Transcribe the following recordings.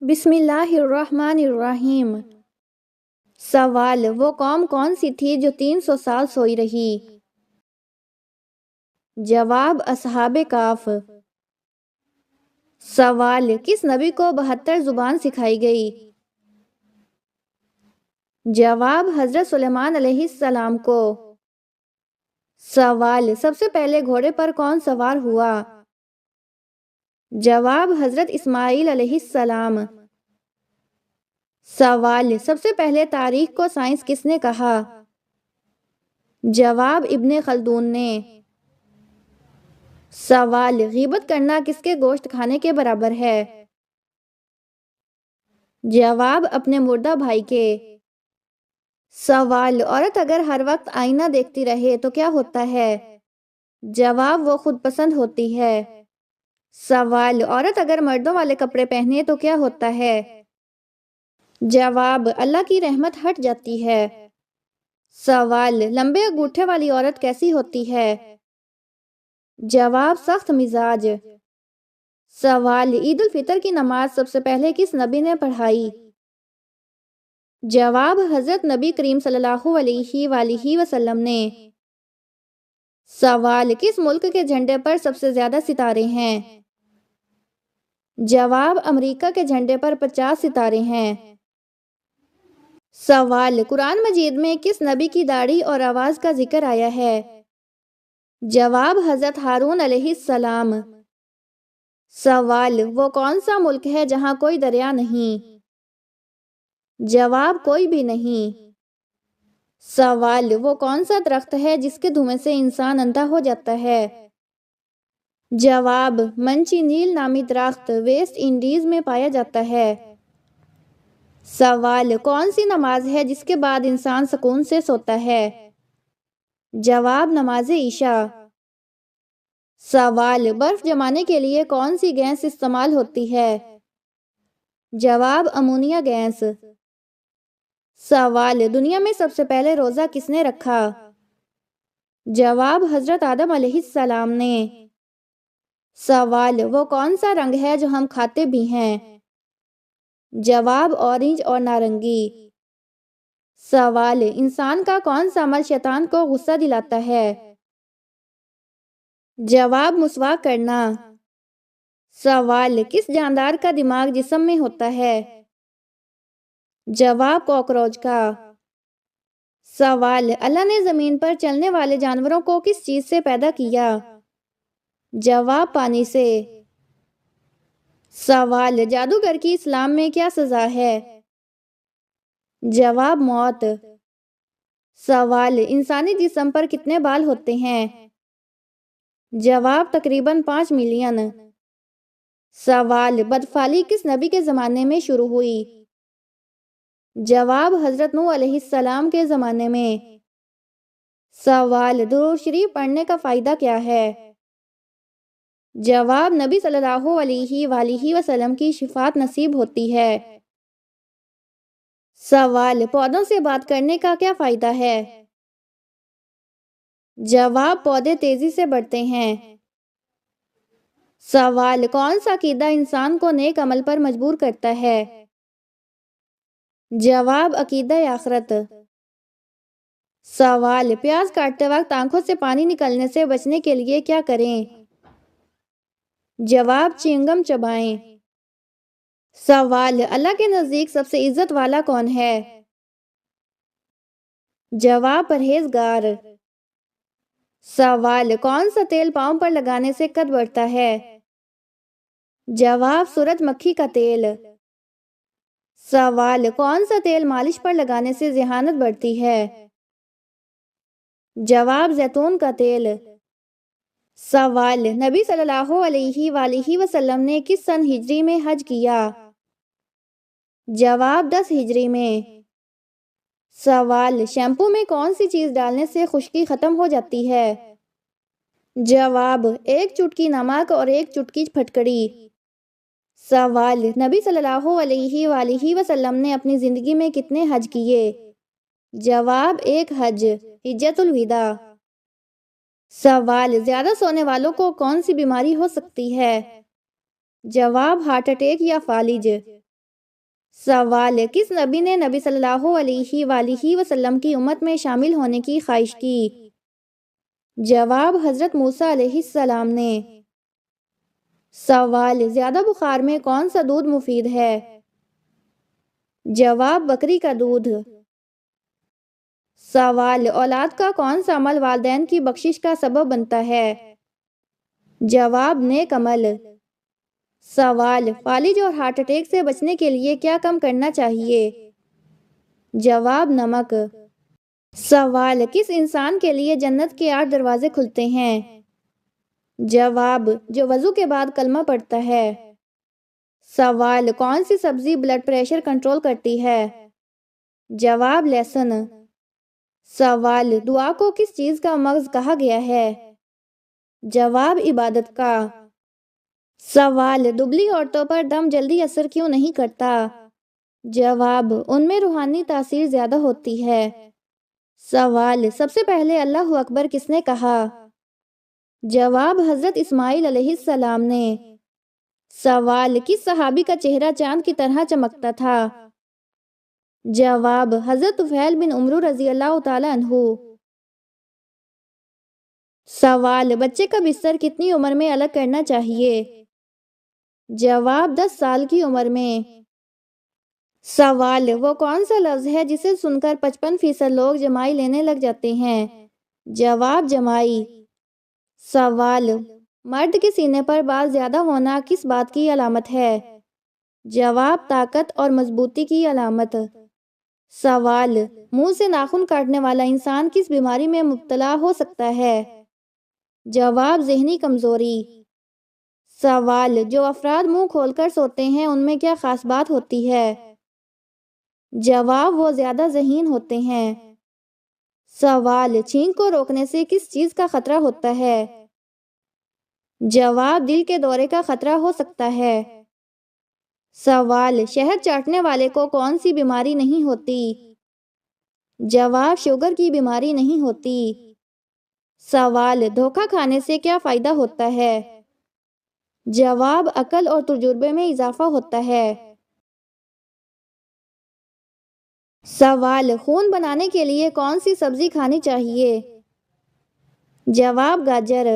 بسم اللہ الرحمن الرحیم۔ سوال: وہ قوم کون سی تھی جو 300 سال سوئی رہی؟ جواب: اصحاب کہف۔ سوال: کس نبی کو 72 زبان سکھائی گئی؟ جواب: حضرت سلیمان علیہ السلام کو۔ سوال: سب سے پہلے گھوڑے پر کون سوار ہوا؟ جواب: حضرت اسماعیل علیہ السلام۔ سوال: سب سے پہلے تاریخ کو سائنس کس نے کہا؟ جواب: ابن خلدون نے۔ سوال: غیبت کرنا کس کے گوشت کھانے کے برابر ہے؟ جواب: اپنے مردہ بھائی کے۔ سوال: عورت اگر ہر وقت آئینہ دیکھتی رہے تو کیا ہوتا ہے؟ جواب: وہ خود پسند ہوتی ہے۔ سوال: عورت اگر مردوں والے کپڑے پہنے تو کیا ہوتا ہے؟ جواب: اللہ کی رحمت ہٹ جاتی ہے۔ سوال: لمبے انگوٹھے والی عورت کیسی ہوتی ہے؟ جواب: سخت مزاج۔ سوال: عید الفطر کی نماز سب سے پہلے کس نبی نے پڑھائی؟ جواب: حضرت نبی کریم صلی اللہ علیہ وآلہ وسلم نے۔ سوال: کس ملک کے جھنڈے پر سب سے زیادہ ستارے ہیں؟ جواب: امریکہ کے جھنڈے پر 50 ستارے ہیں۔ سوال: قرآن مجید میں کس نبی کی داڑھی اور آواز کا ذکر آیا ہے؟ جواب: حضرت ہارون علیہ السلام۔ سوال: وہ کون سا ملک ہے جہاں کوئی دریا نہیں؟ جواب: کوئی بھی نہیں۔ سوال: وہ کون سا درخت ہے جس کے دھویں سے انسان اندھا ہو جاتا ہے؟ جواب: منچی نیل نامی درخت ویسٹ انڈیز میں پایا جاتا ہے۔ سوال: کون سی نماز ہے جس کے بعد انسان سکون سے سوتا ہے؟ جواب: نماز عشاء۔ سوال: برف جمانے کے لیے کون سی گیس استعمال ہوتی ہے؟ جواب: امونیا گیس۔ سوال: دنیا میں سب سے پہلے روزہ کس نے رکھا؟ جواب: حضرت آدم علیہ السلام نے۔ سوال: وہ کون سا رنگ ہے جو ہم کھاتے بھی ہیں؟ جواب: اورنج اور نارنگی۔ سوال: انسان کا کون سا عمل شیطان کو غصہ دلاتا ہے؟ جواب: مسواک کرنا۔ سوال: کس جاندار کا دماغ جسم میں ہوتا ہے؟ جواب: کاکروچ کا۔ سوال: اللہ نے زمین پر چلنے والے جانوروں کو کس چیز سے پیدا کیا؟ جواب: پانی سے۔ سوال: جادوگر کی اسلام میں کیا سزا ہے؟ جواب: موت۔ سوال: انسانی جسم پر کتنے بال ہوتے ہیں؟ جواب: تقریباً 5 ملین۔ سوال: بدفعلی کس نبی کے زمانے میں شروع ہوئی؟ جواب: حضرت نوح علیہ السلام کے زمانے میں۔ سوال: درود شریف پڑھنے کا فائدہ کیا ہے؟ جواب: نبی صلی اللہ علیہ وآلہ وسلم کی شفاعت نصیب ہوتی ہے۔ سوال: پودوں سے بات کرنے کا کیا فائدہ ہے؟ جواب: پودے تیزی سے بڑھتے ہیں۔ سوال: کون سا عقیدہ انسان کو نیک عمل پر مجبور کرتا ہے؟ جواب: عقیدہ آخرت۔ سوال: پیاز کاٹتے وقت آنکھوں سے پانی نکلنے سے بچنے کے لیے کیا کریں؟ جواب: چیونگم چبائیں۔ سوال: اللہ کے نزدیک سب سے عزت والا کون ہے؟ جواب: پرہیزگار۔ سوال: کون سا تیل پاؤں پر لگانے سے قد بڑھتا ہے؟ جواب: سورج مکھی کا تیل۔ سوال: کون سا تیل مالش پر لگانے سے ذہانت بڑھتی ہے؟ جواب: زیتون کا تیل۔ سوال: نبی صلی اللہ علیہ وآلہ وسلم نے کس سن ہجری میں حج کیا؟ جواب: 10 ہجری میں۔ سوال: شیمپو میں کون سی چیز ڈالنے سے خشکی ختم ہو جاتی ہے؟ جواب: 1 چٹکی نمک اور 1 چٹکی پھٹکڑی۔ سوال: نبی صلی اللہ علیہ وآلہ وسلم نے اپنی زندگی میں کتنے حج کیے؟ جواب: 1 حج، حجۃ الوداع۔ سوال: زیادہ سونے والوں کو کون سی بیماری ہو سکتی ہے؟ جواب: ہارٹ اٹیک یا فالج۔ سوال، کس نبی نے نبی صلی اللہ علیہ وآلہ وسلم کی امت میں شامل ہونے کی خواہش کی؟ جواب، حضرت موسیٰ علیہ السلام نے۔ سوال، زیادہ بخار میں کون سا دودھ مفید ہے؟ جواب، بکری کا دودھ۔ سوال، اولاد کا کون سا عمل والدین کی بخشش کا سبب بنتا ہے؟ جواب، نیک عمل۔ سوال، فالج اور ہارٹ اٹیک سے بچنے کے لیے کیا کم کرنا چاہیے؟ جواب، نمک۔ سوال، کس انسان کے لیے جنت کے 8 دروازے کھلتے ہیں؟ جواب، جو وضو کے بعد کلمہ پڑھتا ہے۔ سوال، کون سی سبزی بلڈ پریشر کنٹرول کرتی ہے؟ جواب، لہسن۔ سوال، دعا کو کس چیز کا مغز کہا گیا ہے؟ جواب، عبادت کا۔ سوال، دبلی عورتوں پر دم جلدی اثر کیوں نہیں کرتا؟ جواب، ان میں روحانی تاثیر زیادہ ہوتی ہے۔ سوال، سب سے پہلے اللہ اکبر کس نے کہا؟ جواب، حضرت اسماعیل علیہ السلام نے۔ سوال، کس صحابی کا چہرہ چاند کی طرح چمکتا تھا؟ جواب، حضرت طفیل بن عمرو رضی اللہ تعالی عنہ۔ سوال، بچے کا بستر کتنی عمر میں الگ کرنا چاہیے؟ جواب، 10 سال کی عمر میں۔ سوال، وہ کون سا لفظ ہے جسے سن کر 55% لوگ جمائی لینے لگ جاتے ہیں؟ جواب، جمائی۔ سوال، مرد کے سینے پر بال زیادہ ہونا کس بات کی علامت ہے؟ جواب، طاقت اور مضبوطی کی علامت۔ سوال، منہ سے ناخن کاٹنے والا انسان کس بیماری میں مبتلا ہو سکتا ہے؟ جواب، ذہنی کمزوری۔ سوال، جو افراد منہ کھول کر سوتے ہیں ان میں کیا خاص بات ہوتی ہے؟ جواب، وہ زیادہ ذہین ہوتے ہیں۔ سوال، چھینک کو روکنے سے کس چیز کا خطرہ ہوتا ہے؟ جواب، دل کے دورے کا خطرہ ہو سکتا ہے۔ سوال، شہد چاٹنے والے کو کون سی بیماری نہیں ہوتی؟ جواب، شوگر کی بیماری نہیں ہوتی۔ سوال، دھوکہ کھانے سے کیا فائدہ ہوتا ہے؟ جواب، عقل اور تجربے میں اضافہ ہوتا ہے۔ سوال، خون بنانے کے لیے کون سی سبزی کھانی چاہیے؟ جواب، گاجر۔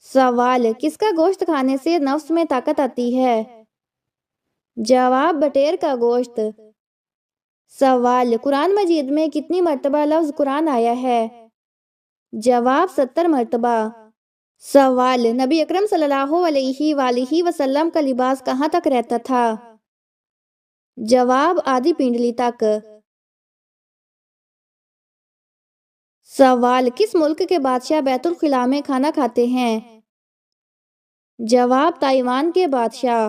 سوال، کس کا گوشت کھانے سے نفس میں طاقت آتی ہے؟ جواب، بٹیر کا گوشت۔ سوال، قرآن مجید میں کتنی مرتبہ لفظ قرآن آیا ہے؟ جواب، 70 مرتبہ۔ سوال، نبی اکرم صلی اللہ علیہ وآلہ وسلم کا لباس کہاں تک رہتا تھا؟ جواب، آدھی پنڈلی تک۔ سوال، کس ملک کے بادشاہ بیت الخلاء میں کھانا کھاتے ہیں؟ جواب، تائیوان کے بادشاہ۔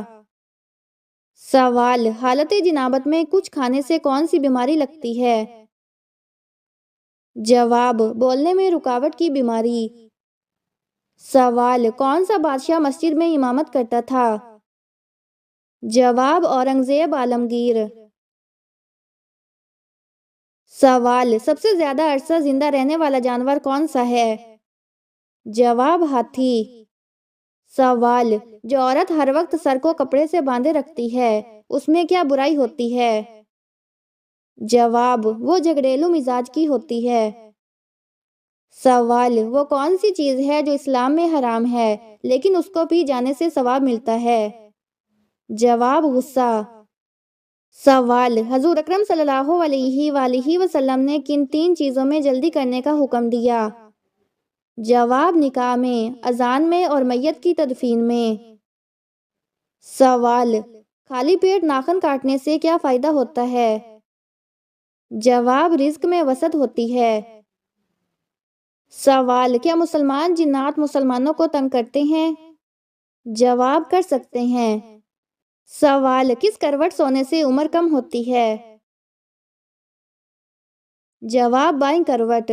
سوال، حالت جنابت میں کچھ کھانے سے کون سی بیماری لگتی ہے؟ جواب، بولنے میں رکاوٹ کی بیماری۔ سوال، کون سا بادشاہ مسجد میں امامت کرتا تھا؟ جواب، اورنگزیب عالمگیر۔ سوال، سب سے زیادہ عرصہ زندہ رہنے والا جانور کون سا ہے؟ جواب، ہاتھی۔ سوال، جو عورت ہر وقت سر کو کپڑے سے باندھے رکھتی ہے اس میں کیا برائی ہوتی ہے؟ جواب، وہ جھگڑیلو مزاج کی ہوتی ہے۔ سوال، وہ کون سی چیز ہے جو اسلام میں حرام ہے لیکن اس کو پی جانے سے ثواب ملتا ہے؟ جواب، غصہ۔ سوال، حضور اکرم صلی اللہ علیہ وآلہ وسلم نے کن 3 چیزوں میں جلدی کرنے کا حکم دیا؟ جواب، نکاح میں، اذان میں اور میت کی تدفین میں۔ سوال، خالی پیٹ ناخن کاٹنے سے کیا فائدہ ہوتا ہے؟ جواب، رزق میں وسعت ہوتی ہے۔ سوال، کیا مسلمان جنات مسلمانوں کو تنگ کرتے ہیں؟ جواب، کر سکتے ہیں۔ سوال، کس کروٹ سونے سے عمر کم ہوتی ہے؟ جواب، بائیں کروٹ۔